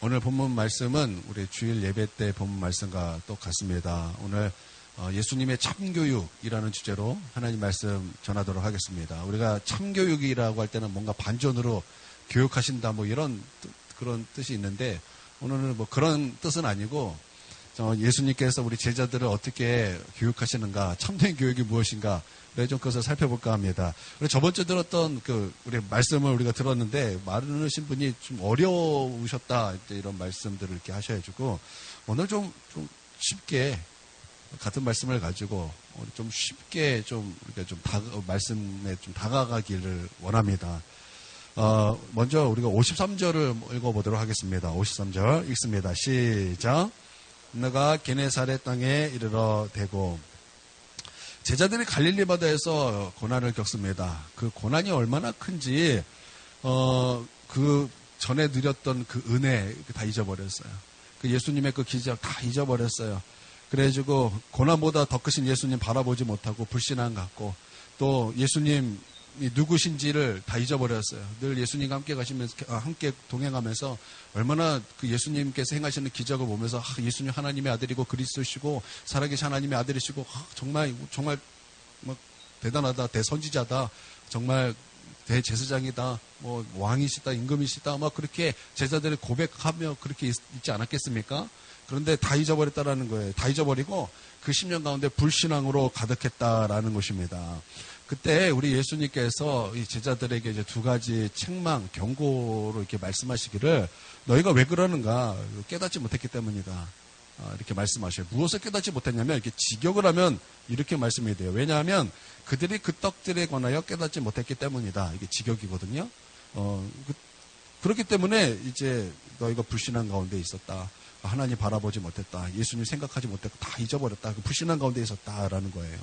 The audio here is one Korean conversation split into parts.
오늘 본문 말씀은 우리 주일 예배 때 본문 말씀과 똑같습니다. 오늘 예수님의 참교육이라는 주제로 하나님 말씀 전하도록 하겠습니다. 우리가 참교육이라고 할 때는 뭔가 반전으로 교육하신다 이런 그런 뜻이 있는데 오늘은 그런 뜻은 아니고 예수님께서 우리 제자들을 어떻게 교육하시는가, 참된 교육이 무엇인가, 좀 그것을 살펴볼까 합니다. 저번 주에 들었던 우리 말씀을 우리가 들었는데, 많으신 분이 좀 어려우셨다, 이런 말씀들을 이렇게 하셔가지고, 오늘 좀 쉽게, 같은 말씀을 가지고, 좀 쉽게 말씀에 좀 다가가기를 원합니다. 먼저 우리가 53절을 읽어보도록 하겠습니다. 53절 읽습니다. 시작. 너가 게네사렛 땅에 이르러 대고 제자들이 갈릴리 바다에서 고난을 겪습니다. 그 고난이 얼마나 큰지 그 전에 누렸던 그 은혜 다 잊어버렸어요. 그 예수님의 그 기적 다 잊어버렸어요. 그래가지고 고난보다 더 크신 예수님 바라보지 못하고 불신앙 갖고 또 예수님 누구신지를 다 잊어버렸어요. 늘 예수님과 함께 가시면서, 함께 동행하면서 얼마나 그 예수님께서 행하시는 기적을 보면서 예수님 하나님의 아들이고 그리스도시고 살아계신 하나님의 아들이시고 정말 대단하다, 대선지자다, 정말 대제사장이다, 왕이시다, 임금이시다, 그렇게 제자들이 고백하며 그렇게 있지 않았겠습니까? 그런데 다 잊어버렸다라는 거예요. 다 잊어버리고 그 10년 가운데 불신앙으로 가득했다라는 것입니다. 그때 우리 예수님께서 이 제자들에게 이제 두 가지 책망, 경고로 이렇게 말씀하시기를 너희가 왜 그러는가? 깨닫지 못했기 때문이다. 이렇게 말씀하셔요. 무엇을 깨닫지 못했냐면 이렇게 직역을 하면 이렇게 말씀이 돼요. 왜냐하면 그들이 그 떡들에 관하여 깨닫지 못했기 때문이다. 이게 직역이거든요. 그렇기 때문에 이제 너희가 불신한 가운데 있었다. 하나님 바라보지 못했다. 예수님 생각하지 못했고 다 잊어버렸다. 그 불신한 가운데 있었다라는 거예요.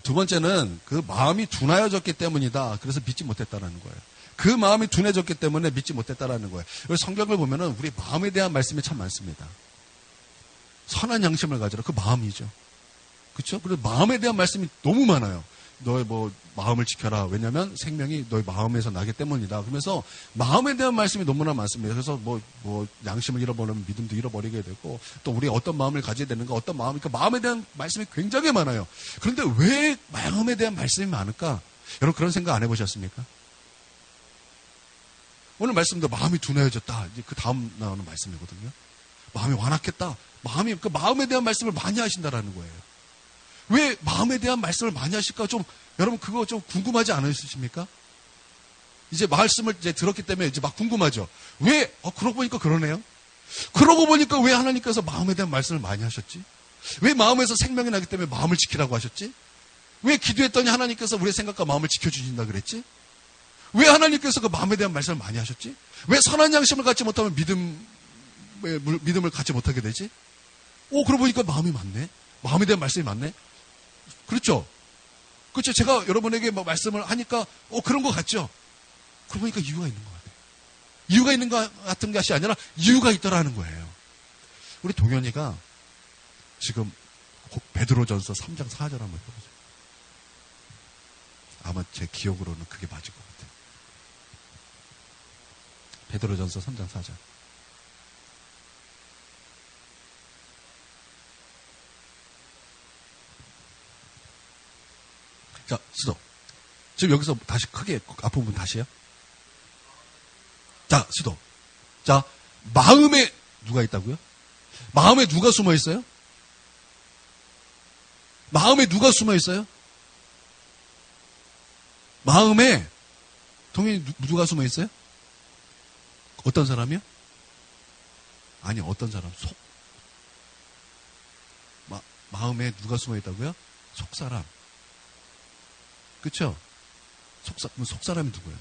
두 번째는 그 마음이 둔하여졌기 때문이다. 그래서 믿지 못했다라는 거예요. 그 마음이 둔해졌기 때문에 믿지 못했다라는 거예요. 성경을 보면은 우리 마음에 대한 말씀이 참 많습니다. 선한 양심을 가지라. 그 마음이죠. 그렇죠? 그래서 마음에 대한 말씀이 너무 많아요. 너의 마음을 지켜라. 왜냐하면 생명이 너의 마음에서 나기 때문이다. 그러면서 마음에 대한 말씀이 너무나 많습니다. 그래서 양심을 잃어버리면 믿음도 잃어버리게 되고 또 우리 어떤 마음을 가져야 되는가, 어떤 마음이니까 마음에 대한 말씀이 굉장히 많아요. 그런데 왜 마음에 대한 말씀이 많을까? 여러분 그런 생각 안 해보셨습니까? 오늘 말씀도 마음이 둔해졌다. 이제 그 다음 나오는 말씀이거든요. 마음이 완악했다. 그 마음에 대한 말씀을 많이 하신다라는 거예요. 왜 마음에 대한 말씀을 많이 하실까? 여러분 그거 좀 궁금하지 않으십니까? 이제 말씀을 이제 들었기 때문에 이제 막 궁금하죠. 왜? 그러고 보니까 그러네요. 그러고 보니까 왜 하나님께서 마음에 대한 말씀을 많이 하셨지? 왜 마음에서 생명이 나기 때문에 마음을 지키라고 하셨지? 왜 기도했더니 하나님께서 우리의 생각과 마음을 지켜주신다 그랬지? 왜 하나님께서 그 마음에 대한 말씀을 많이 하셨지? 왜 선한 양심을 갖지 못하면 믿음을 갖지 못하게 되지? 그러고 보니까 마음이 많네. 마음에 대한 말씀이 많네. 그렇죠? 그렇죠. 제가 여러분에게 말씀을 하니까, 그런 것 같죠? 그러고 보니까 이유가 있는 것 같아요. 이유가 있는 것 같은 것이 아니라 이유가 있더라는 거예요. 우리 동현이가 지금 베드로전서 3장 4절 한번 해보세요. 아마 제 기억으로는 그게 맞을 것 같아요. 베드로전서 3장 4절. 자, 시도. 지금 여기서 다시 크게 앞부분 다시요. 자, 시도. 자, 마음에 누가 있다고요? 마음에 누가 숨어 있어요? 마음에 누가 숨어 있어요? 마음에 동현이 누가 숨어 있어요? 어떤 사람이요? 아니, 어떤 사람? 마음에 누가 숨어 있다고요? 속사람. 그쵸? 속사람이 누구예요?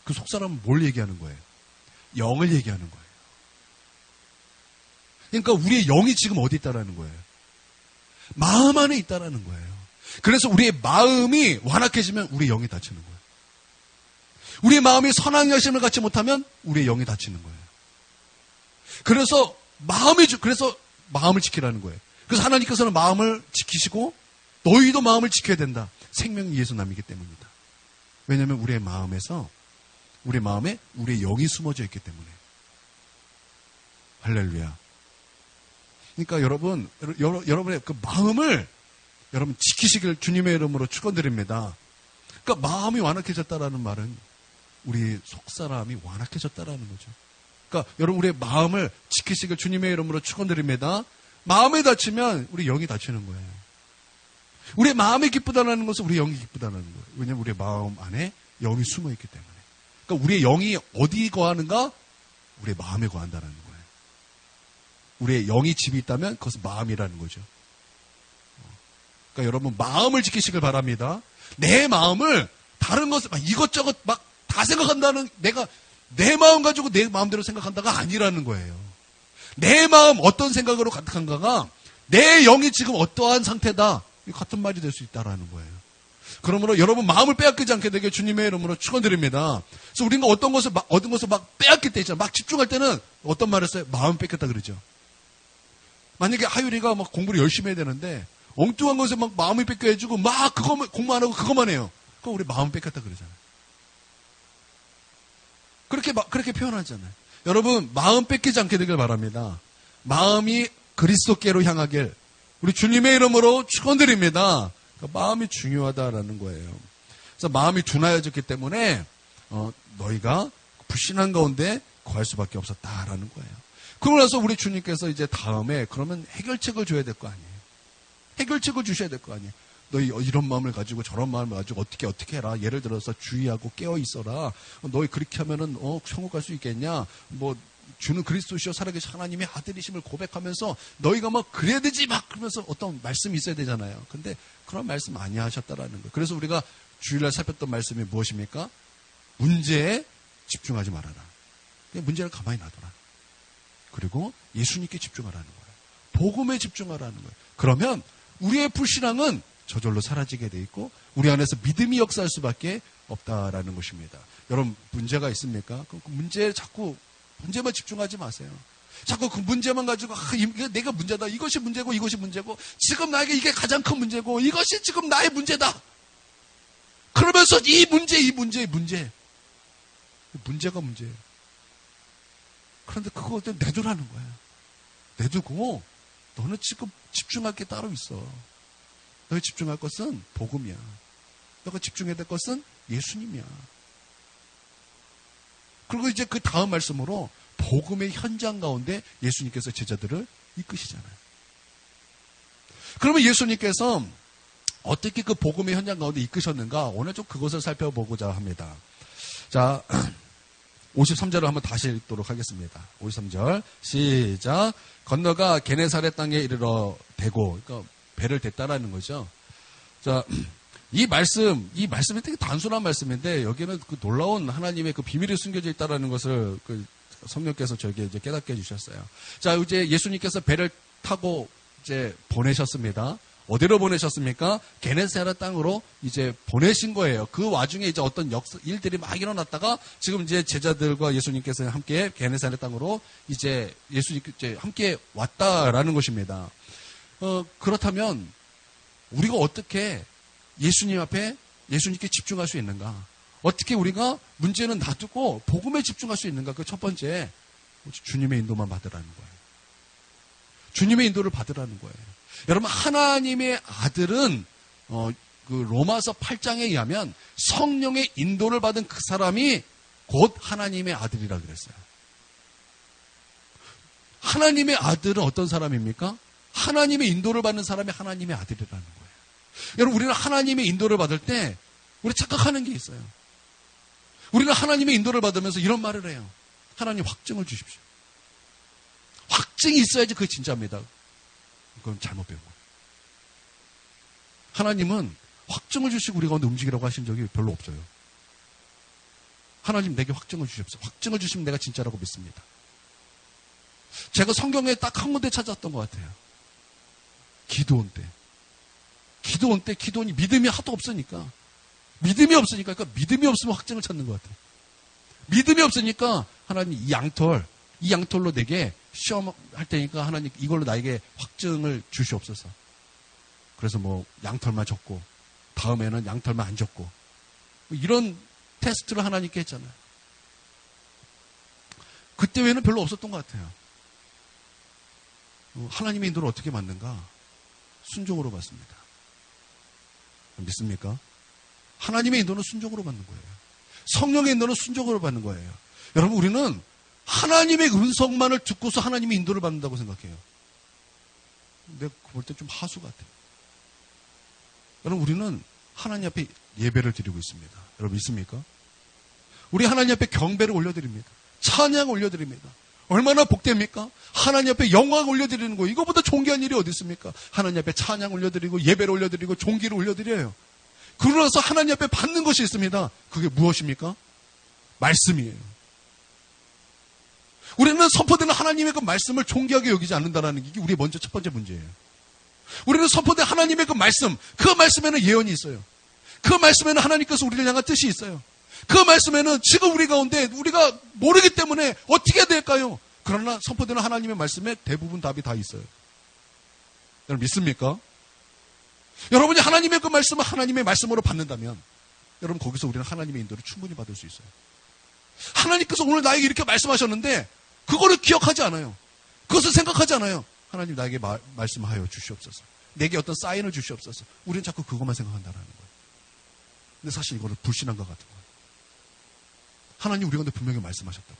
그 속사람은 뭘 얘기하는 거예요? 영을 얘기하는 거예요. 그러니까 우리의 영이 지금 어디 있다라는 거예요? 마음 안에 있다라는 거예요. 그래서 우리의 마음이 완악해지면 우리의 영이 다치는 거예요. 우리의 마음이 선한 양심을 갖지 못하면 우리의 영이 다치는 거예요. 그래서 마음을 지키라는 거예요. 그래서 하나님께서는 마음을 지키시고 너희도 마음을 지켜야 된다. 생명이 예수 남이기 때문이다. 왜냐하면 우리의 마음에서 우리 마음에 우리의 영이 숨어져 있기 때문에. 할렐루야. 그러니까 여러분의 그 마음을 여러분 지키시길 주님의 이름으로 축원드립니다. 그러니까 마음이 완악해졌다라는 말은 우리 속사람이 완악해졌다라는 거죠. 그러니까 여러분 우리의 마음을 지키시길 주님의 이름으로 축원드립니다. 마음이 다치면 우리 영이 다치는 거예요. 우리의 마음이 기쁘다는 것은 우리 영이 기쁘다는 거예요. 왜냐하면 우리의 마음 안에 영이 숨어 있기 때문에. 그러니까 우리의 영이 어디 거하는가? 우리의 마음에 거한다는 거예요. 우리의 영이 집이 있다면 그것은 마음이라는 거죠. 그러니까 여러분 마음을 지키시길 바랍니다. 내 마음을 다른 것을 막 이것저것 막 다 생각한다는 내 마음 가지고 내 마음대로 생각한다가 아니라는 거예요. 내 마음 어떤 생각으로 가득한가가 내 영이 지금 어떠한 상태다. 같은 말이 될 수 있다라는 거예요. 그러므로 여러분 마음을 빼앗기지 않게 되게 주님의 이름으로 축원드립니다. 그래서 우리가 얻은 것을 막 빼앗길 때 있잖아요. 막 집중할 때는 어떤 말을 써요? 마음 뺏겼다 그러죠. 만약에 하율이가 막 공부를 열심히 해야 되는데 엉뚱한 것에 막 마음이 뺏겨가지고 막 그거만 공부 안 하고 그것만 해요. 그럼 우리 마음 뺏겼다 그러잖아요. 그렇게 표현하잖아요. 여러분 마음 뺏기지 않게 되길 바랍니다. 마음이 그리스도께로 향하길 우리 주님의 이름으로 축원드립니다. 그러니까 마음이 중요하다라는 거예요. 그래서 마음이 둔하여졌기 때문에 너희가 불신한 가운데 거할 수밖에 없었다라는 거예요. 그러고 나서 우리 주님께서 이제 다음에 그러면 해결책을 줘야 될 거 아니에요. 해결책을 주셔야 될 거 아니에요. 너희 이런 마음을 가지고 저런 마음을 가지고 어떻게 해라. 예를 들어서 주의하고 깨어 있어라. 너희 그렇게 하면은 천국 갈 수 있겠냐. 뭐 주는 그리스도시요 살아계신 하나님의 아들이심을 고백하면서 너희가 막 그래야 되지 막 그러면서 어떤 말씀이 있어야 되잖아요. 근데 그런 말씀 많이 하셨다라는 거예요. 그래서 우리가 주일날 살폈던 말씀이 무엇입니까? 문제에 집중하지 말아라. 그냥 문제를 가만히 놔둬라. 그리고 예수님께 집중하라는 거예요. 복음에 집중하라는 거예요. 그러면 우리의 불신앙은 저절로 사라지게 돼 있고 우리 안에서 믿음이 역사할 수밖에 없다라는 것입니다. 여러분 문제가 있습니까? 그 문제만 집중하지 마세요. 자꾸 그 문제만 가지고 내가 문제다. 이것이 문제고 지금 나에게 이게 가장 큰 문제고 이것이 지금 나의 문제다. 그러면서 이 문제가 문제예요. 그런데 그거 내두라는 거야. 내두고 너는 지금 집중할 게 따로 있어. 너희 집중할 것은 복음이야. 너가 집중해야 될 것은 예수님이야. 그리고 이제 그 다음 말씀으로 복음의 현장 가운데 예수님께서 제자들을 이끄시잖아요. 그러면 예수님께서 어떻게 그 복음의 현장 가운데 이끄셨는가? 오늘 좀 그것을 살펴보고자 합니다. 자, 53절을 한번 다시 읽도록 하겠습니다. 53절 시작. 건너가 게네사렛 땅에 이르러 대고, 그러니까 배를 댔다라는 거죠. 자, 이 말씀이 되게 단순한 말씀인데 여기는 그 놀라운 하나님의 그 비밀이 숨겨져 있다라는 것을 그 성령께서 저에게 이제 깨닫게 해주셨어요. 자, 이제 예수님께서 배를 타고 이제 보내셨습니다. 어디로 보내셨습니까? 게네사렛 땅으로 이제 보내신 거예요. 그 와중에 이제 어떤 일들이 막 일어났다가 지금 이제 제자들과 예수님께서 함께 게네사렛 땅으로 이제 예수님께 함께 왔다라는 것입니다. 그렇다면 우리가 어떻게 예수님 앞에 예수님께 집중할 수 있는가? 어떻게 우리가 문제는 놔두고 복음에 집중할 수 있는가? 그 첫 번째, 주님의 인도만 받으라는 거예요. 주님의 인도를 받으라는 거예요. 여러분, 하나님의 아들은 그 로마서 8장에 의하면 성령의 인도를 받은 그 사람이 곧 하나님의 아들이라 그랬어요. 하나님의 아들은 어떤 사람입니까? 하나님의 인도를 받는 사람이 하나님의 아들이라는 거예요. 여러분, 우리는 하나님의 인도를 받을 때 우리 착각하는 게 있어요. 우리는 하나님의 인도를 받으면서 이런 말을 해요. 하나님 확증을 주십시오. 확증이 있어야지 그게 진짜입니다. 그건 잘못 배운 거예요. 하나님은 확증을 주시고 우리 가운데 움직이라고 하신 적이 별로 없어요. 하나님 내게 확증을 주십시오. 확증을 주시면 내가 진짜라고 믿습니다. 제가 성경에 딱 한 군데 찾았던 것 같아요. 기도원 때 기도원이 믿음이 하도 없으니까 믿음이 없으면 확증을 찾는 것 같아요. 믿음이 없으니까 하나님 이 양털로 내게 시험할 테니까 하나님 이걸로 나에게 확증을 주시옵소서. 그래서 뭐 양털만 줬고 다음에는 양털만 안 줬고 이런 테스트를 하나님께 했잖아요. 그때 외에는 별로 없었던 것 같아요. 하나님의 인도를 어떻게 받는가? 순종으로 받습니다. 믿습니까? 하나님의 인도는 순종으로 받는 거예요. 성령의 인도는 순종으로 받는 거예요. 여러분, 우리는 하나님의 음성만을 듣고서 하나님의 인도를 받는다고 생각해요. 내가 볼 때 좀 하수 같아요. 여러분, 우리는 하나님 앞에 예배를 드리고 있습니다. 여러분, 믿습니까? 우리 하나님 앞에 경배를 올려드립니다. 찬양 올려드립니다. 얼마나 복됩니까? 하나님 앞에 영광 올려드리는 거, 이거보다 존귀한 일이 어디 있습니까? 하나님 앞에 찬양 올려드리고 예배를 올려드리고 존귀를 올려드려요. 그러면서 하나님 앞에 받는 것이 있습니다. 그게 무엇입니까? 말씀이에요. 우리는 선포되는 하나님의 그 말씀을 존귀하게 여기지 않는다는 게 우리의 먼저 첫 번째 문제예요. 우리는 선포된 하나님의 그 말씀, 그 말씀에는 예언이 있어요. 그 말씀에는 하나님께서 우리를 향한 뜻이 있어요. 그 말씀에는 지금 우리 가운데 우리가 모르기 때문에 어떻게 해야 될까요? 그러나 선포되는 하나님의 말씀에 대부분 답이 다 있어요. 여러분, 믿습니까? 여러분이 하나님의 그 말씀을 하나님의 말씀으로 받는다면 여러분, 거기서 우리는 하나님의 인도를 충분히 받을 수 있어요. 하나님께서 오늘 나에게 이렇게 말씀하셨는데 그거를 기억하지 않아요. 그것을 생각하지 않아요. 하나님, 나에게 말씀하여 주시옵소서. 내게 어떤 사인을 주시옵소서. 우리는 자꾸 그것만 생각한다는 거예요. 근데 사실 이거는 불신한 것 같은 거예요. 하나님 우리 가운데 분명히 말씀하셨다고.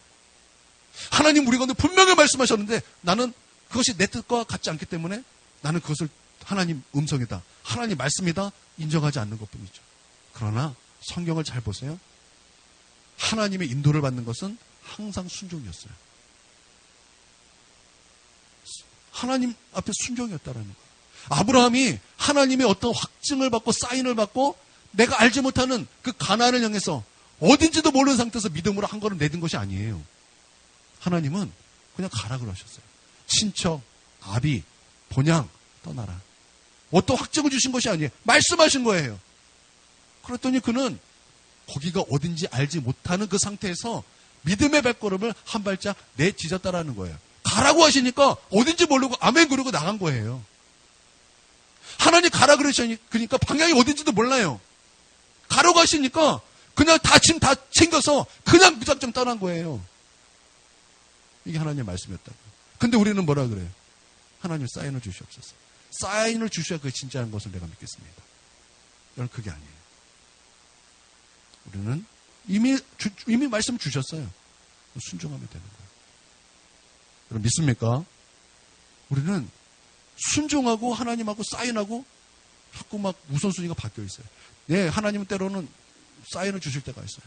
하나님 우리 가운데 분명히 말씀하셨는데 나는 그것이 내 뜻과 같지 않기 때문에 나는 그것을 하나님 음성이다, 하나님 말씀이다 인정하지 않는 것뿐이죠. 그러나 성경을 잘 보세요. 하나님의 인도를 받는 것은 항상 순종이었어요. 하나님 앞에 순종이었다라는 거예요. 아브라함이 하나님의 어떤 확증을 받고 사인을 받고 내가 알지 못하는 그 가나안을 향해서 어딘지도 모르는 상태에서 믿음으로 한 걸음 내든 것이 아니에요. 하나님은 그냥 가라 그러셨어요. 친척, 아비, 본향 떠나라. 어떤 확증을 주신 것이 아니에요. 말씀하신 거예요. 그랬더니 그는 거기가 어딘지 알지 못하는 그 상태에서 믿음의 발걸음을 한 발짝 내딛었다라는 거예요. 가라고 하시니까 어딘지 모르고 아멘 그러고 나간 거예요. 하나님 가라 그러니까 방향이 어딘지도 몰라요. 가라고 하시니까 그냥 짐 다 챙겨서 그냥 무작정 떠난 거예요. 이게 하나님의 말씀이었다고. 근데 우리는 뭐라 그래요? 하나님 사인을 주시옵소서. 사인을 주셔야 그게 진짜인 것을 내가 믿겠습니다. 여러분, 그게 아니에요. 우리는 이미 말씀 주셨어요. 순종하면 되는 거예요. 여러분, 믿습니까? 우리는 순종하고 하나님하고 사인하고 자꾸 막 우선순위가 바뀌어 있어요. 예, 하나님은 때로는 사인을 주실 때가 있어요.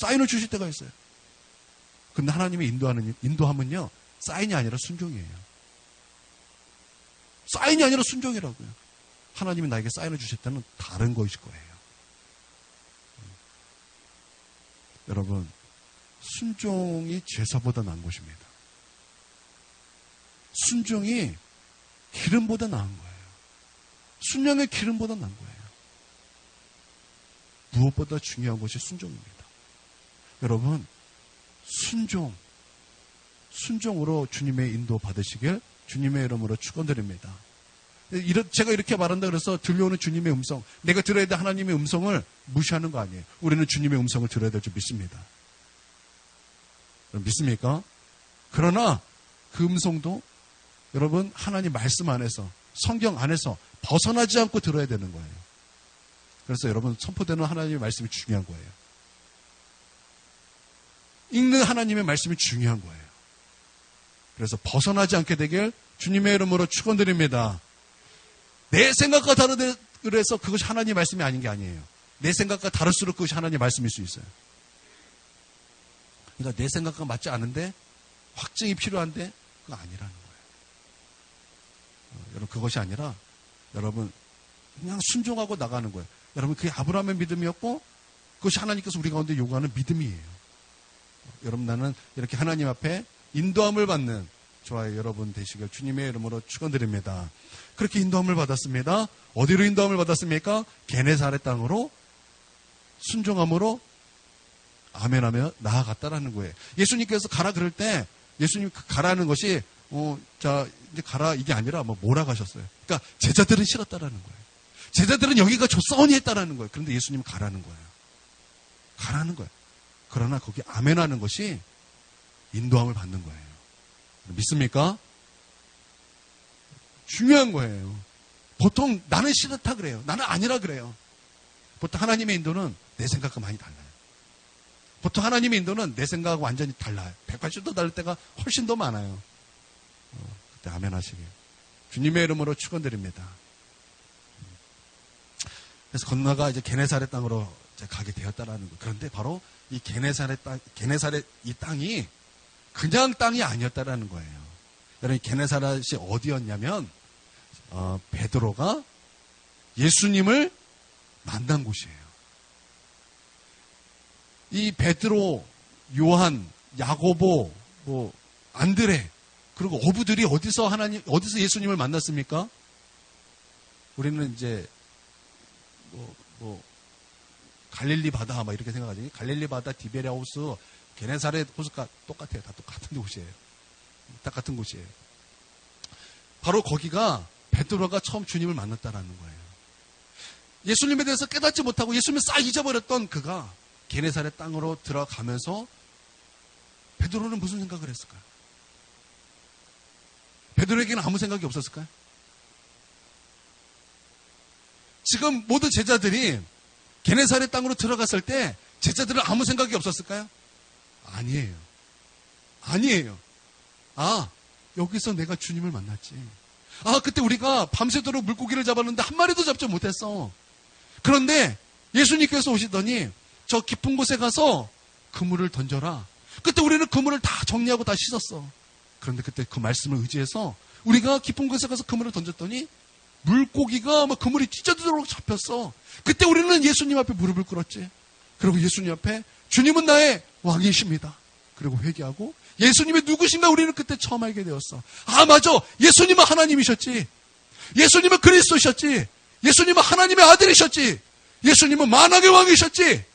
사인을 주실 때가 있어요. 근데 하나님의 인도함은요, 사인이 아니라 순종이에요. 사인이 아니라 순종이라고요. 하나님이 나에게 사인을 주실 때는 다른 것일 거예요. 여러분, 순종이 제사보다 나은 것입니다. 순종이 기름보다 나은 거예요. 순종의 기름보다 나은 거예요. 무엇보다 중요한 것이 순종입니다. 여러분, 순종으로 주님의 인도 받으시길 주님의 이름으로 축원드립니다. 제가 이렇게 말한다 그래서 들려오는 주님의 음성, 내가 들어야 될 하나님의 음성을 무시하는 거 아니에요. 우리는 주님의 음성을 들어야 될 줄 믿습니다. 믿습니까? 그러나 그 음성도 여러분 하나님 말씀 안에서, 성경 안에서 벗어나지 않고 들어야 되는 거예요. 그래서 여러분, 선포되는 하나님의 말씀이 중요한 거예요. 읽는 하나님의 말씀이 중요한 거예요. 그래서 벗어나지 않게 되길 주님의 이름으로 축원드립니다. 내 생각과 다르다 그래서 그것이 하나님의 말씀이 아닌 게 아니에요. 내 생각과 다를수록 그것이 하나님의 말씀일 수 있어요. 그러니까 내 생각과 맞지 않은데 확증이 필요한데 그거 아니라는 거예요. 여러분, 그것이 아니라 여러분 그냥 순종하고 나가는 거예요. 여러분, 그게 아브라함의 믿음이었고 그것이 하나님께서 우리 가운데 요구하는 믿음이에요. 여러분, 나는 이렇게 하나님 앞에 인도함을 받는 저와 여러분 되시길 주님의 이름으로 축원드립니다. 그렇게 인도함을 받았습니다. 어디로 인도함을 받았습니까? 게네사렛 땅으로 순종함으로 아멘하며 나아갔다라는 거예요. 예수님께서 가라 그럴 때 예수님 가라는 것이 자 이제 가라 이게 아니라 몰아가셨어요. 그러니까 제자들은 싫었다라는 거예요. 제자들은 여기가 좋사오니 했다라는 거예요. 그런데 예수님 가라는 거예요. 가라는 거예요. 그러나 거기 아멘하는 것이 인도함을 받는 거예요. 믿습니까? 중요한 거예요. 보통 나는 싫다 그래요. 나는 아니라 그래요. 보통 하나님의 인도는 내 생각과 많이 달라요. 보통 하나님의 인도는 내 생각하고 완전히 달라요. 180도 다를 때가 훨씬 더 많아요. 그때 아멘 하시길. 주님의 이름으로 축원드립니다. 그래서 건너가 이제 게네사렛 땅으로 이제 가게 되었다라는 거예요. 그런데 바로 이 게네사렛 이 땅이 그냥 땅이 아니었다라는 거예요. 여러분, 게네사렛이 어디였냐면 베드로가 예수님을 만난 곳이에요. 이 베드로, 요한, 야고보, 안드레, 그리고 어부들이 어디서 예수님을 만났습니까? 우리는 이제 갈릴리 바다 막 이렇게 생각하지. 갈릴리 바다, 디베랴 호수, 게네사렛 호수가 똑같아요. 다 똑같은 곳이에요. 딱 같은 곳이에요. 바로 거기가 베드로가 처음 주님을 만났다라는 거예요. 예수님에 대해서 깨닫지 못하고 예수님을 싹 잊어버렸던 그가 게네사렛 땅으로 들어가면서 베드로는 무슨 생각을 했을까요? 베드로에게는 아무 생각이 없었을까요? 지금 모든 제자들이 게네사렛 땅으로 들어갔을 때 제자들은 아무 생각이 없었을까요? 아니에요. 아니에요. 여기서 내가 주님을 만났지. 그때 우리가 밤새도록 물고기를 잡았는데 한 마리도 잡지 못했어. 그런데 예수님께서 오시더니 저 깊은 곳에 가서 그물을 던져라. 그때 우리는 그물을 다 정리하고 다 씻었어. 그런데 그때 그 말씀을 의지해서 우리가 깊은 곳에 가서 그물을 던졌더니 물고기가 막 그물이 찢어지도록 잡혔어. 그때 우리는 예수님 앞에 무릎을 꿇었지. 그리고 예수님 앞에 주님은 나의 왕이십니다. 그리고 회개하고 예수님이 누구신가 우리는 그때 처음 알게 되었어. 맞아. 예수님은 하나님이셨지. 예수님은 그리스도셨지. 예수님은 하나님의 아들이셨지. 예수님은 만왕의 왕이셨지.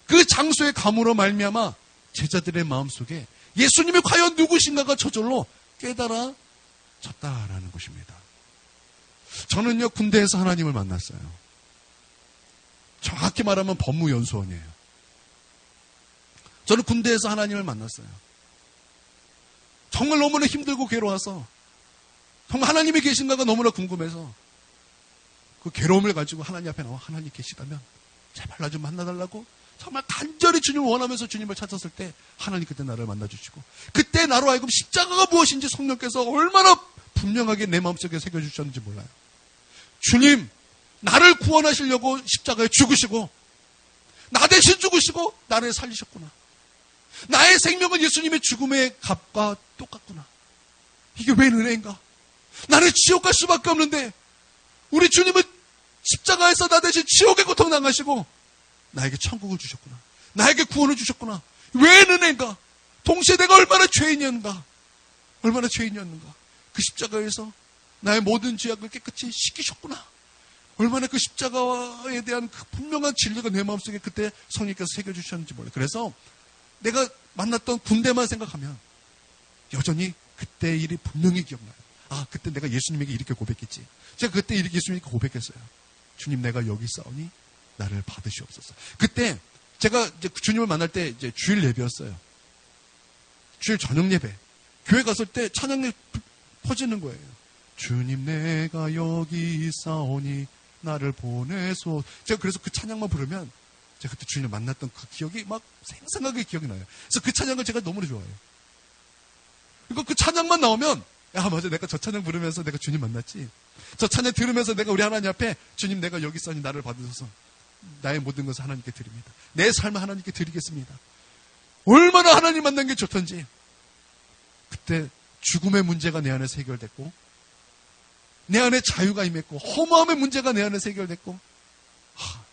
그 장소의 감으로 말미암아 제자들의 마음속에 예수님이 과연 누구신가가 저절로 깨달아졌다라는 것입니다. 저는요, 군대에서 하나님을 만났어요. 정확히 말하면 법무연수원이에요. 저는 군대에서 하나님을 만났어요. 정말 너무나 힘들고 괴로워서 정말 하나님이 계신가가 너무나 궁금해서 그 괴로움을 가지고 하나님 앞에 나와 하나님 계시다면 제발 나 좀 만나달라고 정말 간절히 주님을 원하면서 주님을 찾았을 때 하나님 그때 나를 만나주시고 그때 나로 하여금 십자가가 무엇인지 성령께서 얼마나 분명하게 내 마음속에 새겨주셨는지 몰라요. 주님, 나를 구원하시려고 십자가에 죽으시고 나 대신 죽으시고 나를 살리셨구나. 나의 생명은 예수님의 죽음의 값과 똑같구나. 이게 왜 은혜인가? 나는 지옥 갈 수밖에 없는데 우리 주님은 십자가에서 나 대신 지옥의 고통 당하시고 나에게 천국을 주셨구나. 나에게 구원을 주셨구나. 왜 은혜인가? 동시에 내가 얼마나 죄인이었는가? 얼마나 죄인이었는가? 그 십자가에서 나의 모든 죄악을 깨끗이 씻기셨구나. 얼마나 그 십자가에 대한 그 분명한 진리가 내 마음속에 그때 성령께서 새겨주셨는지 몰라요. 그래서 내가 만났던 군대만 생각하면 여전히 그때 일이 분명히 기억나요. 그때 내가 예수님에게 이렇게 고백했지. 제가 그때 이렇게 예수님에게 고백했어요. 주님, 내가 여기 있사오니 나를 받으시옵소서. 그때 제가 이제 주님을 만날 때 이제 주일 예배였어요. 주일 저녁 예배. 교회 갔을 때 찬양이 퍼지는 거예요. 주님, 내가 여기 있사오니 나를 보내소. 제가 그래서 그 찬양만 부르면 제가 그때 주님을 만났던 그 기억이 막 생생하게 기억이 나요. 그래서 그 찬양을 제가 너무나 좋아해요. 그리고 그 찬양만 나오면 맞아, 내가 저 찬양 부르면서 내가 주님 만났지. 저 찬양 들으면서 내가 우리 하나님 앞에 주님, 내가 여기 있사오니 나를 받으소서. 나의 모든 것을 하나님께 드립니다. 내 삶을 하나님께 드리겠습니다. 얼마나 하나님 만난 게 좋던지. 그때 죽음의 문제가 내 안에서 해결됐고 내 안에 자유가 임했고 허무함의 문제가 내 안에서 해결됐고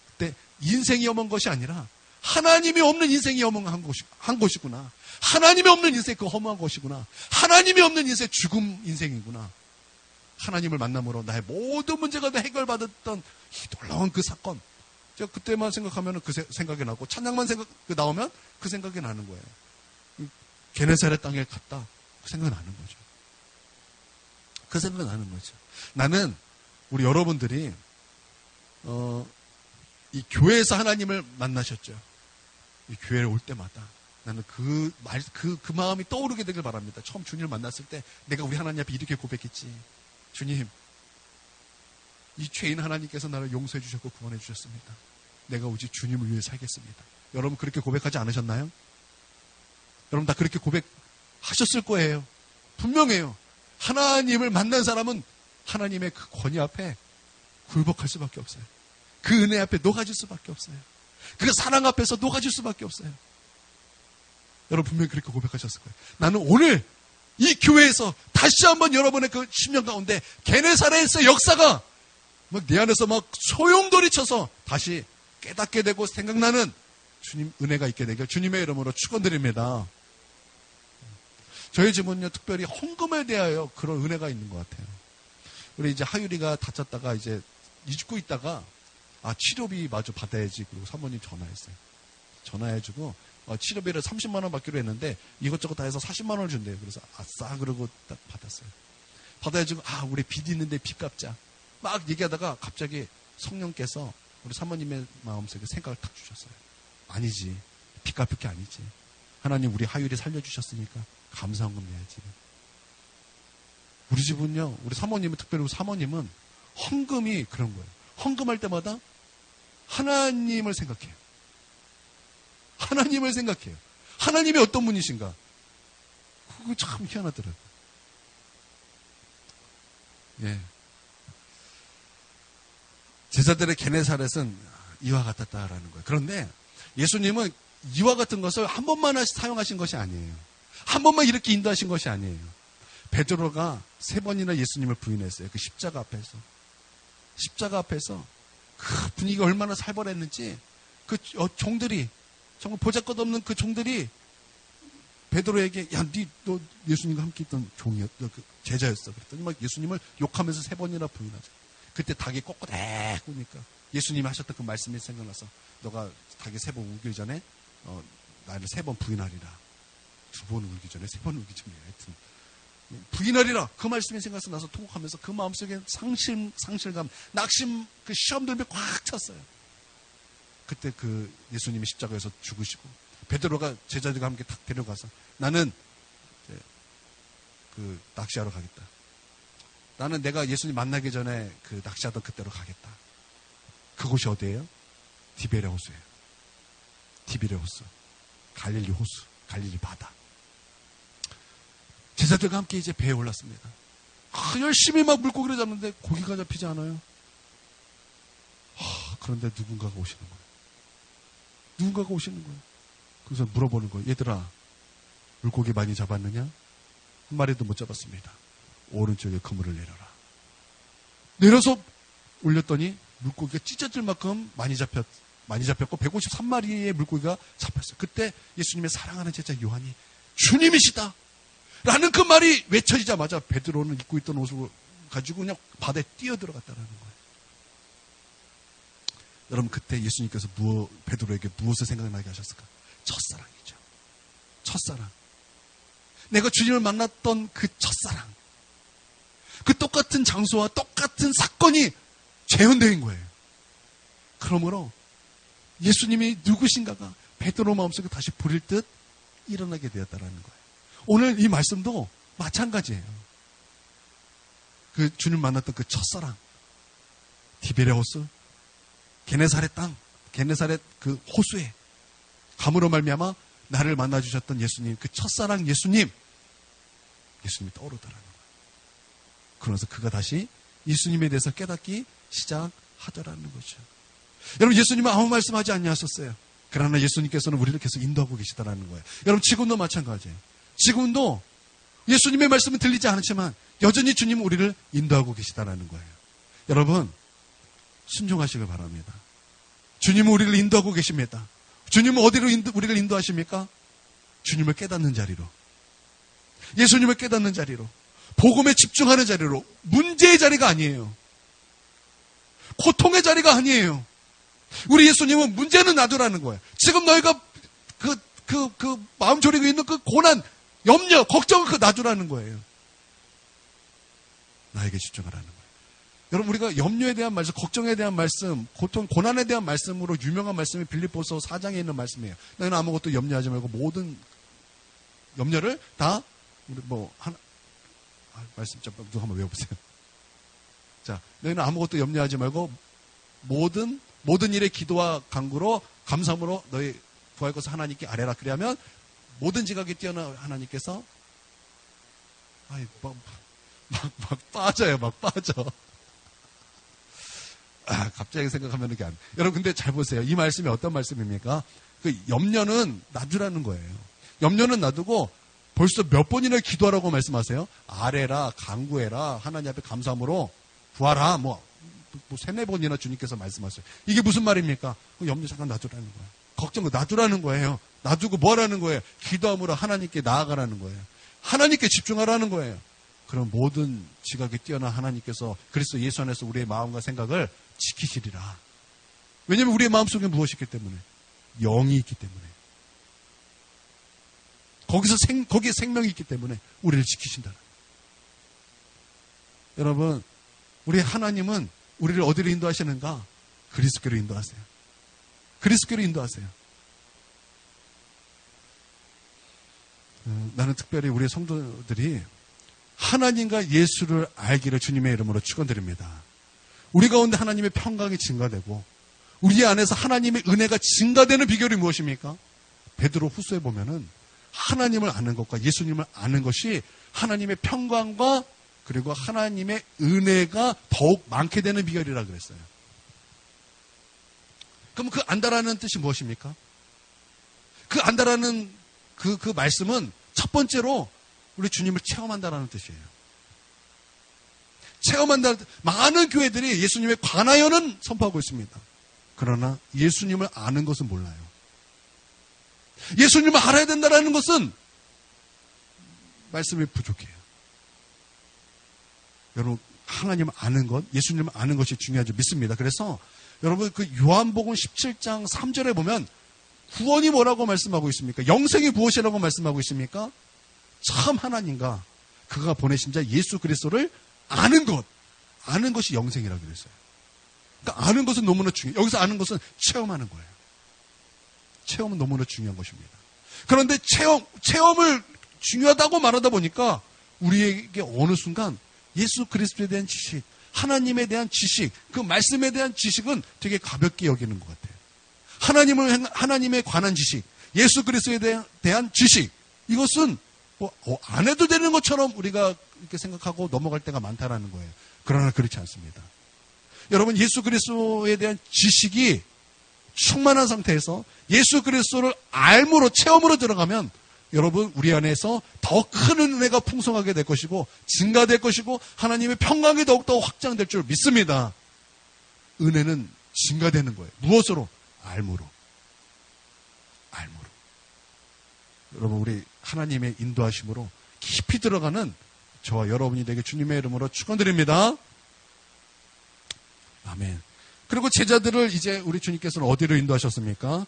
그때 인생이 엄한 것이 아니라 하나님이 없는 인생이 엄한 것이구나. 하나님이 없는 인생이 그 허무한 것이구나. 하나님이 없는 인생 죽음 인생이구나. 하나님을 만남으로 나의 모든 문제가 다 해결받았던 이 놀라운 그 사건. 제가 그때만 생각하면 그 생각이 나고 찬양만 나오면 그 생각이 나는 거예요. 게네사렛 땅에 갔다. 그 생각이 나는 거죠. 그 생각이 나는 거죠. 나는 우리 여러분들이 이 교회에서 하나님을 만나셨죠. 이 교회를 올 때마다 나는 그 마음이 떠오르게 되길 바랍니다. 처음 주님을 만났을 때 내가 우리 하나님 앞에 이렇게 고백했지. 주님, 이 죄인 하나님께서 나를 용서해 주셨고 구원해 주셨습니다. 내가 오직 주님을 위해 살겠습니다. 여러분 그렇게 고백하지 않으셨나요? 여러분 다 그렇게 고백하셨을 거예요. 분명해요. 하나님을 만난 사람은 하나님의 그 권위 앞에 굴복할 수밖에 없어요. 그 은혜 앞에 녹아질 수밖에 없어요. 그 사랑 앞에서 녹아질 수밖에 없어요. 여러분 분명히 그렇게 고백하셨을 거예요. 나는 오늘 이 교회에서 다시 한번 여러분의 그 10년 가운데 게네사렛의 역사가 막 내 안에서 막 소용돌이쳐서 다시 깨닫게 되고 생각나는 주님 은혜가 있게 되길 주님의 이름으로 축원드립니다. 저희 집은요 특별히 헌금에 대하여 그런 은혜가 있는 것 같아요. 우리 이제 하율이가 다쳤다가 이제 잊고 있다가 치료비 마저 받아야지. 그리고 사모님 전화했어요. 전화해주고 치료비를 30만 원 받기로 했는데 이것저것 다 해서 40만 원을 준대요. 그래서 아싸 그러고 딱 받았어요. 받아가지고 우리 빚 있는데 빚 갚자. 막 얘기하다가 갑자기 성령께서 우리 사모님의 마음속에 생각을 탁 주셨어요. 아니지. 빚 갚을 게 아니지. 하나님 우리 하율이 살려주셨으니까 감사헌금 내야지. 우리 집은요. 우리 사모님은 특별히 우리 사모님은 헌금이 그런 거예요. 헌금할 때마다 하나님을 생각해요. 하나님을 생각해요. 하나님이 어떤 분이신가? 그거 참 희한하더라고요. 예. 제자들의 게네사렛은 이와 같았다라는 거예요. 그런데 예수님은 이와 같은 것을 한 번만 사용하신 것이 아니에요. 한 번만 이렇게 인도하신 것이 아니에요. 베드로가 3번이나 예수님을 부인했어요. 그 십자가 앞에서. 십자가 앞에서 그 분위기가 얼마나 살벌했는지 그 종들이 정말 보잘것없는 그 종들이 베드로에게 너 예수님과 함께 있던 종이었어. 그 제자였어. 그랬더니 막 예수님을 욕하면서 3번이나 부인하죠. 그때 닭이 꼬꼬댁 우니까 예수님이 하셨던 그 말씀이 생각나서 너가 닭이 3번 울기 전에 나를 3번 부인하리라. 2번 울기 전에 3번 울기 전에 하여튼 부인하리라. 그 말씀이 생각나서 나서 통곡하면서 그 마음속에 상실감, 낙심, 그 시험들이 꽉 찼어요. 그때 그 예수님이 십자가에서 죽으시고 베드로가 제자들과 함께 탁 데려가서 나는 그 낚시하러 가겠다. 나는 내가 예수님 만나기 전에 그 낚시하던 그때로 가겠다. 그곳이 어디예요? 디베레 호수예요. 디베레 호수. 갈릴리 호수. 갈릴리 바다. 제자들과 함께 이제 배에 올랐습니다. 열심히 막 물고기를 잡는데 고기가 잡히지 않아요. 그런데 누군가가 오시는 거예요. 누군가가 오시는 거예요. 그래서 물어보는 거예요. 얘들아, 물고기 많이 잡았느냐? 한 마리도 못 잡았습니다. 오른쪽에 그물을 내려라. 내려서 올렸더니 물고기가 찢어질 만큼 많이 잡혔고 153마리의 물고기가 잡혔어요. 그때 예수님의 사랑하는 제자 요한이 주님이시다! 라는 그 말이 외쳐지자마자 베드로는 입고 있던 옷을 가지고 그냥 바다에 뛰어들어갔다는 거예요. 여러분 그때 예수님께서 베드로에게 무엇을 생각나게 하셨을까? 첫사랑이죠. 첫사랑. 내가 주님을 만났던 그 첫사랑. 그 똑같은 장소와 똑같은 사건이 재현된 거예요. 그러므로 예수님이 누구신가가 베드로 마음속에 다시 부릴 듯 일어나게 되었다는 거예요. 오늘 이 말씀도 마찬가지예요. 그 주님 만났던 그 첫사랑, 디베레 호수, 게네사렛 땅, 게네사렛 그 호수에 감으로 말미암아 나를 만나주셨던 예수님, 그 첫사랑 예수님이 떠오르더라는 거예요. 그러면서 그가 다시 예수님에 대해서 깨닫기 시작하더라는 거죠. 여러분 예수님은 아무 말씀하지 않으셨어요. 그러나 예수님께서는 우리를 계속 인도하고 계시다는 거예요. 여러분 지금도 마찬가지예요. 지금도 예수님의 말씀은 들리지 않지만 여전히 주님은 우리를 인도하고 계시다는 거예요. 여러분 순종하시길 바랍니다. 주님은 우리를 인도하고 계십니다. 주님은 어디로 우리를 인도하십니까? 주님을 깨닫는 자리로, 예수님을 깨닫는 자리로, 복음에 집중하는 자리로. 문제의 자리가 아니에요. 고통의 자리가 아니에요. 우리 예수님은 문제는 놔두라는 거예요. 지금 너희가 마음 졸이고 있는 그 고난, 염려, 걱정을 놔두라는 거예요. 나에게 집중하라는 거예요. 여러분, 우리가 염려에 대한 말씀, 걱정에 대한 말씀, 고통, 고난에 대한 말씀으로 유명한 말씀이 빌립보서 4장에 있는 말씀이에요. 너희는 아무것도 염려하지 말고 모든 염려를 다 우리 말씀 좀 누가 한번 외워보세요. 자, 너희는 아무것도 염려하지 말고 모든 일의 기도와 간구로 감사함으로 너희 구할 것을 하나님께 아뢰라. 그러면 모든 지각이 뛰어난 하나님께서 막 빠져요. 막 빠져. 갑자기 생각하면 이게 안. 여러분, 근데 잘 보세요. 이 말씀이 어떤 말씀입니까? 그 염려는 놔두라는 거예요. 염려는 놔두고 벌써 몇 번이나 기도하라고 말씀하세요. 아뢰라, 간구해라, 하나님 앞에 감사함으로 구하라. 세네 번이나 주님께서 말씀하세요. 이게 무슨 말입니까? 염려 잠깐 놔두라는 거예요. 걱정 놔두라는 거예요. 놔두고 뭐 하라는 거예요? 기도함으로 하나님께 나아가라는 거예요. 하나님께 집중하라는 거예요. 그럼 모든 지각이 뛰어난 하나님께서 그리스도 예수 안에서 우리의 마음과 생각을 지키시리라. 왜냐하면 우리의 마음속에 무엇이 있기 때문에? 영이 있기 때문에. 거기에 생명이 있기 때문에 우리를 지키신다. 여러분, 우리 하나님은 우리를 어디로 인도하시는가? 그리스도로 인도하세요. 그리스도로 인도하세요. 나는 특별히 우리 성도들이 하나님과 예수를 알기를 주님의 이름으로 축원드립니다. 우리 가운데 하나님의 평강이 증가되고 우리 안에서 하나님의 은혜가 증가되는 비결이 무엇입니까? 베드로 후서에 보면은 하나님을 아는 것과 예수님을 아는 것이 하나님의 평강과 그리고 하나님의 은혜가 더욱 많게 되는 비결이라 그랬어요. 그럼 그 안다라는 뜻이 무엇입니까? 그 안다라는 그 말씀은 첫 번째로 우리 주님을 체험한다라는 뜻이에요. 체험한다. 많은 교회들이 예수님에 관하여는 선포하고 있습니다. 그러나 예수님을 아는 것은 몰라요. 예수님을 알아야 된다라는 것은 말씀이 부족해요. 여러분, 하나님을 아는 것, 예수님을 아는 것이 중요하죠. 믿습니다. 그래서 여러분, 그 요한복음 17장 3절에 보면 구원이 뭐라고 말씀하고 있습니까? 영생이 무엇이라고 말씀하고 있습니까? 참 하나님과 그가 보내신 자 예수 그리스도를 아는 것이 영생이라고 그랬어요. 그러니까 아는 것은 너무나 중요해요. 여기서 아는 것은 체험하는 거예요. 체험은 너무나 중요한 것입니다. 그런데 체험을 중요하다고 말하다 보니까 우리에게 어느 순간 예수 그리스도에 대한 지식, 하나님에 대한 지식, 그 말씀에 대한 지식은 되게 가볍게 여기는 것 같아요. 하나님에 관한 지식, 예수 그리스도에 대한 지식, 이것은 안 해도 되는 것처럼 우리가 이렇게 생각하고 넘어갈 때가 많다라는 거예요. 그러나 그렇지 않습니다. 여러분, 예수 그리스도에 대한 지식이 충만한 상태에서 예수 그리스도를 알므로 체험으로 들어가면 여러분, 우리 안에서 더 큰 은혜가 풍성하게 될 것이고 증가될 것이고 하나님의 평강이 더욱더 확장될 줄 믿습니다. 은혜는 증가되는 거예요. 무엇으로? 알므로. 여러분, 우리 하나님의 인도하심으로 깊이 들어가는 저와 여러분이 되게 주님의 이름으로 축원드립니다. 아멘. 그리고 제자들을 이제 우리 주님께서는 어디로 인도하셨습니까?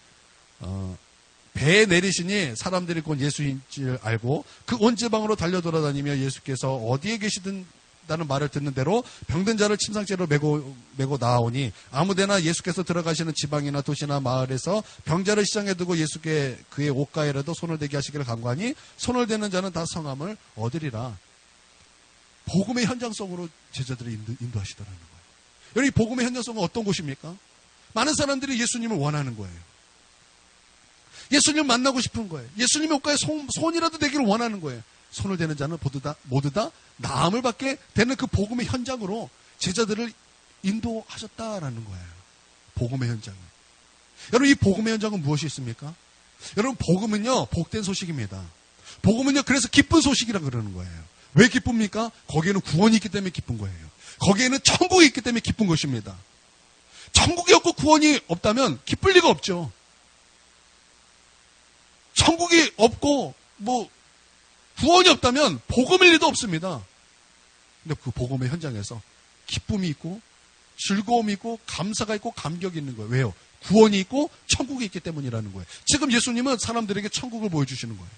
배에 내리시니 사람들이 곧 예수인 줄 알고 그 온 지방으로 달려 돌아다니며 예수께서 어디에 계시든다는 말을 듣는 대로 병든 자를 침상째로 메고 나아오니 아무데나 예수께서 들어가시는 지방이나 도시나 마을에서 병자를 시장에 두고 예수께 그의 옷가에라도 손을 대게 하시기를 간구하니 손을 대는 자는 다 성함을 얻으리라. 복음의 현장 속으로 제자들이 인도하시더라는 거예요. 여러분, 이 복음의 현장 속은 어떤 곳입니까? 많은 사람들이 예수님을 원하는 거예요. 예수님을 만나고 싶은 거예요. 예수님의 옷가에 손이라도 대기를 원하는 거예요. 손을 대는 자는 모두 다 나음을 받게 되는 그 복음의 현장으로 제자들을 인도하셨다라는 거예요. 복음의 현장은. 여러분, 이 복음의 현장은 무엇이 있습니까? 여러분, 복음은요, 복된 소식입니다. 복음은요, 그래서 기쁜 소식이라고 그러는 거예요. 왜 기쁩니까? 거기에는 구원이 있기 때문에 기쁜 거예요. 거기에는 천국이 있기 때문에 기쁜 것입니다. 천국이 없고 구원이 없다면 기쁠 리가 없죠. 천국이 없고 구원이 없다면 복음일 리도 없습니다. 근데 그 복음의 현장에서 기쁨이 있고 즐거움이 있고 감사가 있고 감격이 있는 거예요. 왜요? 구원이 있고 천국이 있기 때문이라는 거예요. 지금 예수님은 사람들에게 천국을 보여주시는 거예요.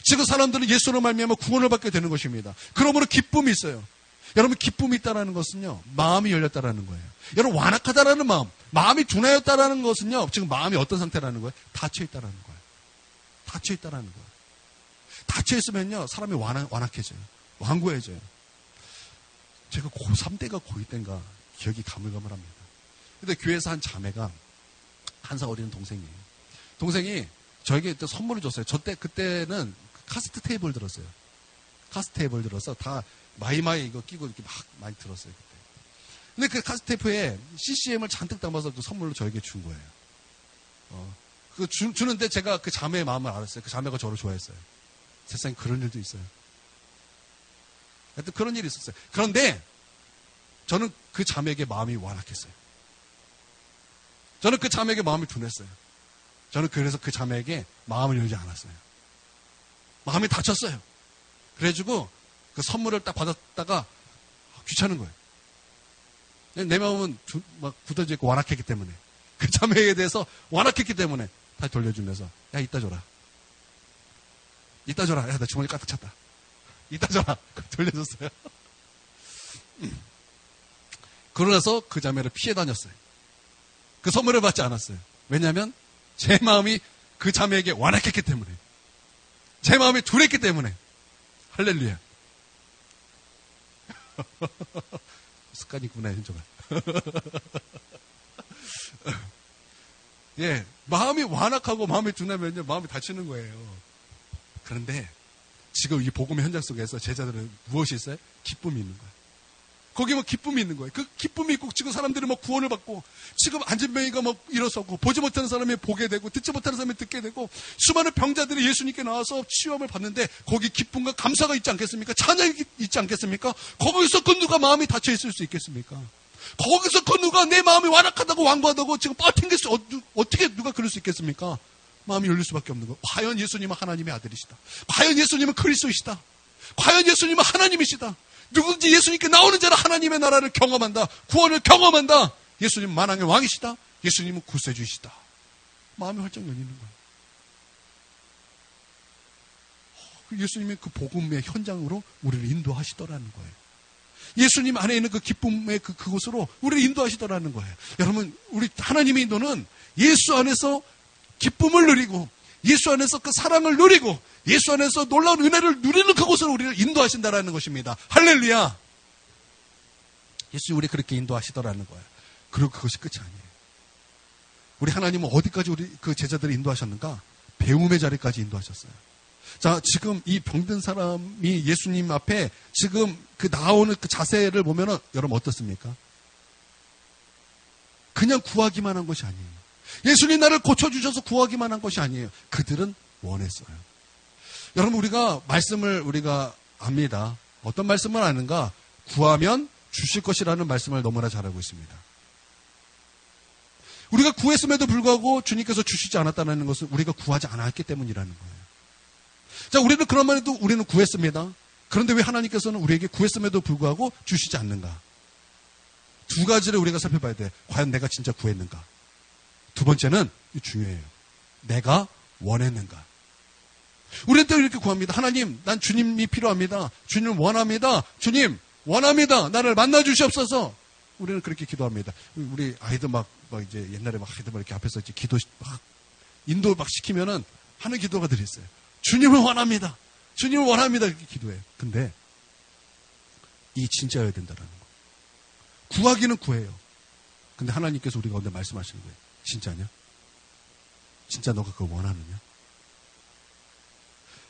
지금 사람들은 예수로 말미암아 구원을 받게 되는 것입니다. 그러므로 기쁨이 있어요. 여러분, 기쁨이 있다는 것은요, 마음이 열렸다라는 거예요. 여러분, 완악하다라는 마음, 마음이 둔하였다라는 것은요, 지금 마음이 어떤 상태라는 거예요? 닫혀있다라는 거예요. 닫혀있다라는 거예요. 닫혀있으면요, 사람이 완악해져요. 완고해져요. 제가 고3 때가 고2 때인가 기억이 가물가물합니다. 근데 교회에서 한 자매가, 한 살 어린 동생이에요. 동생이 저에게 선물을 줬어요. 그때는 카세트 테이프를 들었어요. 카세트 테이프를 들어서 다 마이마이 이거 끼고 이렇게 막 많이 들었어요, 그때. 근데 그 카세트 테이프에 CCM을 잔뜩 담아서 그 선물로 저에게 준 거예요. 주는데 제가 그 자매의 마음을 알았어요. 그 자매가 저를 좋아했어요. 세상에 그런 일도 있어요. 하여튼 그런 일이 있었어요. 그런데 저는 그 자매에게 마음이 완악했어요. 저는 그 자매에게 마음이 둔했어요. 저는 그래서 그 자매에게 마음을 열지 않았어요. 마음이 닫혔어요. 그래가지고 그 선물을 딱 받았다가 귀찮은 거예요. 내 마음은 막 굳어져 있고 완악했기 때문에, 그 자매에 대해서 완악했기 때문에 다시 돌려주면서, 야, 이따 줘라. 이따 줘라. 야, 나 주머니 가득 찼다. 이따 줘라. 돌려줬어요. 그러나서 그 자매를 피해 다녔어요. 그 선물을 받지 않았어요. 왜냐하면 제 마음이 그 자매에게 완악했기 때문에, 제 마음이 둔했기 때문에. 할렐루야. 습관이 있구나, 현조가. 예, 마음이 완악하고 마음이 둔하면요, 마음이 다치는 거예요. 그런데 지금 이 복음의 현장 속에서 제자들은 무엇이 있어요? 기쁨이 있는 거예요. 거기 뭐 기쁨이 있는 거예요. 그 기쁨이 있고 지금 사람들이 막 구원을 받고, 지금 안진병이가 막 일어섰고, 보지 못하는 사람이 보게 되고, 듣지 못하는 사람이 듣게 되고, 수많은 병자들이 예수님께 나와서 치유함을 받는데 거기 기쁨과 감사가 있지 않겠습니까? 찬양이 있지 않겠습니까? 거기서 그 누가 마음이 닫혀 있을 수 있겠습니까? 거기서 그 누가 내 마음이 완악하다고 완고하다고 지금 뻗팅길 수, 어떻게 누가 그럴 수 있겠습니까? 마음이 열릴 수밖에 없는 거예요. 과연 예수님은 하나님의 아들이시다. 과연 예수님은 그리스도이시다. 과연 예수님은 하나님이시다. 누구든지 예수님께 나오는 자는 하나님의 나라를 경험한다. 구원을 경험한다. 예수님은 만왕의 왕이시다. 예수님은 구세주이시다. 마음이 활짝 열리는 거예요. 예수님의 그 복음의 현장으로 우리를 인도하시더라는 거예요. 예수님 안에 있는 그 기쁨의 그곳으로 우리를 인도하시더라는 거예요. 여러분, 우리 하나님의 인도는 예수 안에서 기쁨을 누리고, 예수 안에서 그 사랑을 누리고, 예수 안에서 놀라운 은혜를 누리는 그곳으로 우리를 인도하신다라는 것입니다. 할렐루야. 예수님이 우리 그렇게 인도하시더라는 거예요. 그리고 그것이 끝이 아니에요. 우리 하나님은 어디까지 우리 그 제자들을 인도하셨는가? 배움의 자리까지 인도하셨어요. 자, 지금 이 병든 사람이 예수님 앞에 지금 그 나오는 그 자세를 보면은 여러분 어떻습니까? 그냥 구하기만 한 것이 아니에요. 예수님 나를 고쳐주셔서 구하기만 한 것이 아니에요. 그들은 원했어요. 여러분, 우리가 말씀을 우리가 압니다. 어떤 말씀을 아는가? 구하면 주실 것이라는 말씀을 너무나 잘 알고 있습니다. 우리가 구했음에도 불구하고 주님께서 주시지 않았다는 것은 우리가 구하지 않았기 때문이라는 거예요. 자, 우리는 그런 말에도 우리는 구했습니다. 그런데 왜 하나님께서는 우리에게 구했음에도 불구하고 주시지 않는가? 두 가지를 우리가 살펴봐야 돼. 과연 내가 진짜 구했는가? 두 번째는 중요해요. 내가 원했는가? 우리는 또 이렇게 구합니다. 하나님, 난 주님이 필요합니다. 주님을 원합니다. 주님, 원합니다. 나를 만나 주시옵소서. 우리는 그렇게 기도합니다. 우리 아이들 막 이제 옛날에 막 아이들 막 이렇게 앞에서 이제 기도 막 인도 막 시키면은 하는 기도가들이 있어요. 주님을 원합니다. 주님을 원합니다. 이렇게 기도해요. 근데 이게 진짜여야 된다라는 거. 구하기는 구해요. 근데 하나님께서 우리 가운데 말씀하시는 거예요. 진짜냐? 진짜 너가 그걸 원하느냐?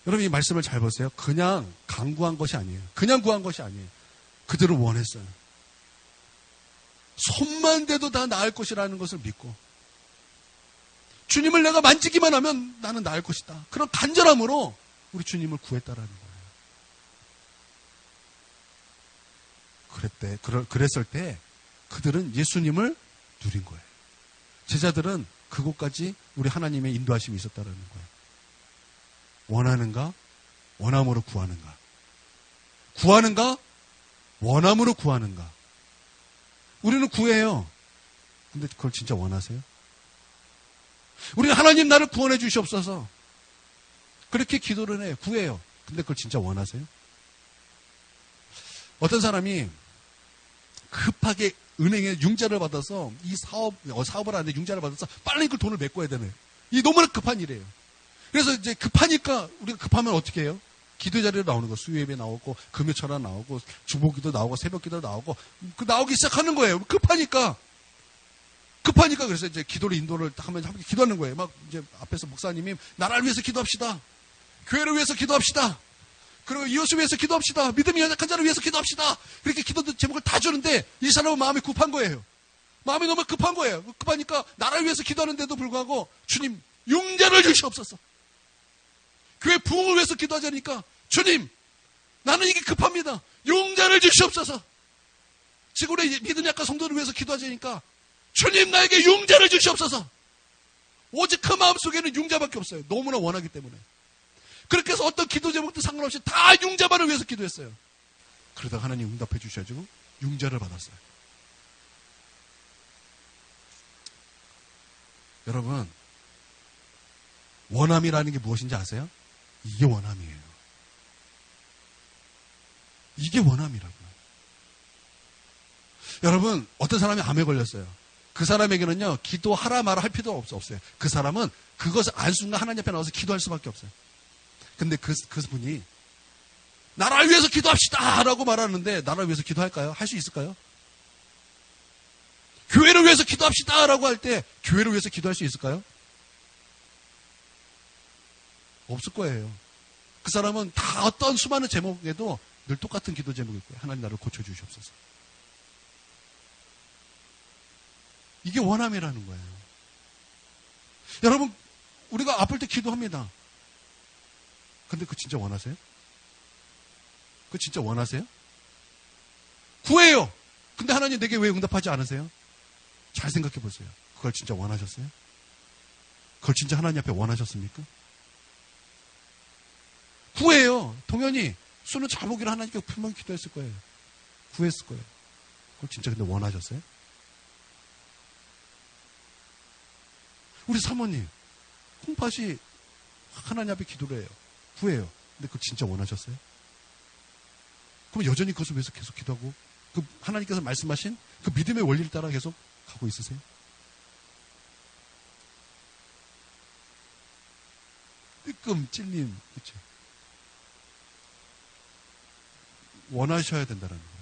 여러분, 이 말씀을 잘 보세요. 그냥 강구한 것이 아니에요. 그냥 구한 것이 아니에요. 그들은 원했어요. 손만 대도 다 나을 것이라는 것을 믿고, 주님을 내가 만지기만 하면 나는 나을 것이다. 그런 간절함으로 우리 주님을 구했다라는 거예요. 그랬을 때 그들은 예수님을 누린 거예요. 제자들은 그곳까지 우리 하나님의 인도하심이 있었다라는 거예요. 원하는가? 원함으로 구하는가? 구하는가? 원함으로 구하는가? 우리는 구해요. 근데 그걸 진짜 원하세요? 우리는 하나님 나를 구원해 주시옵소서. 그렇게 기도를 해요. 구해요. 근데 그걸 진짜 원하세요? 어떤 사람이 급하게 은행에 융자를 받아서 이 사업을 하는데 융자를 받아서 빨리 그 돈을 메꿔야 되네. 이 너무나 급한 일이에요. 그래서 이제 급하니까 우리가 급하면 어떻게 해요? 기도 자리로 나오는 거. 수요예배 나오고 금요철화 나오고 주보기도 나오고 새벽기도 나오고 그 나오기 시작하는 거예요. 급하니까 그래서 이제 기도를 인도를 하면 함께 기도하는 거예요. 막 이제 앞에서 목사님이 나라를 위해서 기도합시다. 교회를 위해서 기도합시다. 그리고 이웃을 위해서 기도합시다. 믿음이 연약한 자를 위해서 기도합시다. 그렇게 기도 제목을 다 주는데 이 사람은 마음이 급한 거예요. 마음이 너무 급한 거예요. 급하니까 나라를 위해서 기도하는데도 불구하고 주님 융자를 주시옵소서. 교회 부흥을 위해서 기도하자니까 주님 나는 이게 급합니다. 융자를 주시옵소서. 지금 우리 믿음 약한 성도를 위해서 기도하자니까 주님 나에게 융자를 주시옵소서. 오직 그 마음속에는 융자밖에 없어요. 너무나 원하기 때문에. 그렇게 해서 어떤 기도 제목도 상관없이 다 융자만을 위해서 기도했어요. 그러다가 하나님 응답해 주셔가지고 융자를 받았어요. 여러분 원함이라는 게 무엇인지 아세요? 이게 원함이에요. 이게 원함이라고요. 여러분 어떤 사람이 암에 걸렸어요. 그 사람에게는요 기도하라 마라 할 필요가 없어요. 그 사람은 그것을 안 순간 하나님 앞에 나와서 기도할 수밖에 없어요. 근데 그분이 나라를 위해서 기도합시다 라고 말하는데 나라를 위해서 기도할까요? 할 수 있을까요? 교회를 위해서 기도합시다 라고 할 때 교회를 위해서 기도할 수 있을까요? 없을 거예요. 그 사람은 다 어떤 수많은 제목에도 늘 똑같은 기도 제목일 거예요. 하나님 나를 고쳐주시옵소서. 이게 원함이라는 거예요. 여러분 우리가 아플 때 기도합니다. 근데 그거 진짜 원하세요? 그거 진짜 원하세요? 구해요. 근데 하나님 내게 왜 응답하지 않으세요? 잘 생각해 보세요. 그걸 진짜 원하셨어요? 그걸 진짜 하나님 앞에 원하셨습니까? 구해요. 동현이 수능 잘 보기를 하나님께 분명히 기도했을 거예요. 구했을 거예요. 그걸 진짜 근데 원하셨어요? 우리 사모님 콩팥이 하나님 앞에 기도를 해요. 구해요. 근데 그거 진짜 원하셨어요? 그럼 여전히 그것을 위해서 계속 기도하고 그 하나님께서 말씀하신 그 믿음의 원리를 따라 계속 가고 있으세요? 뜨끔 찔림 그렇죠? 원하셔야 된다는 거예요.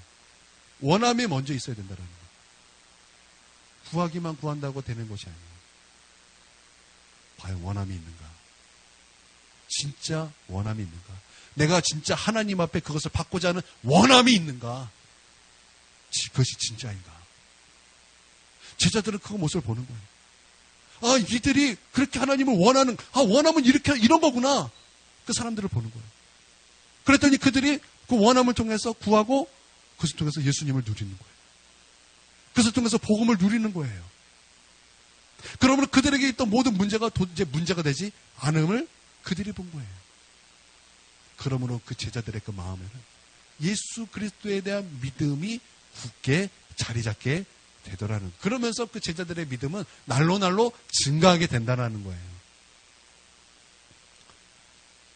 원함이 먼저 있어야 된다는 거예요. 구하기만 구한다고 되는 것이 아니에요. 과연 원함이 있는가? 진짜 원함이 있는가? 내가 진짜 하나님 앞에 그것을 받고자 하는 원함이 있는가? 그것이 진짜인가? 제자들은 그 모습을 보는 거예요. 아, 이들이 그렇게 하나님을 원하는, 원함은 이렇게, 이런 거구나. 그 사람들을 보는 거예요. 그랬더니 그들이 그 원함을 통해서 구하고 그것을 통해서 예수님을 누리는 거예요. 그것을 통해서 복음을 누리는 거예요. 그러면 그들에게 있던 모든 문제가 도대체 문제가 되지 않음을 그들이 본 거예요. 그러므로 그 제자들의 그 마음에는 예수 그리스도에 대한 믿음이 굳게 자리 잡게 되더라는. 그러면서 그 제자들의 믿음은 날로 증가하게 된다는 거예요.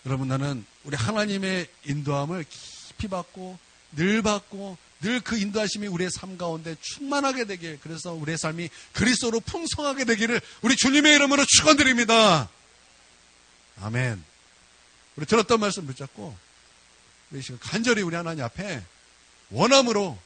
여러분 나는 우리 하나님의 인도함을 깊이 받고 늘 그 인도하심이 우리의 삶 가운데 충만하게 되길, 그래서 우리의 삶이 그리스도로 풍성하게 되기를 우리 주님의 이름으로 축원드립니다. 아멘. 우리 들었던 말씀 붙잡고 우리 지금 간절히 우리 하나님 앞에 원함으로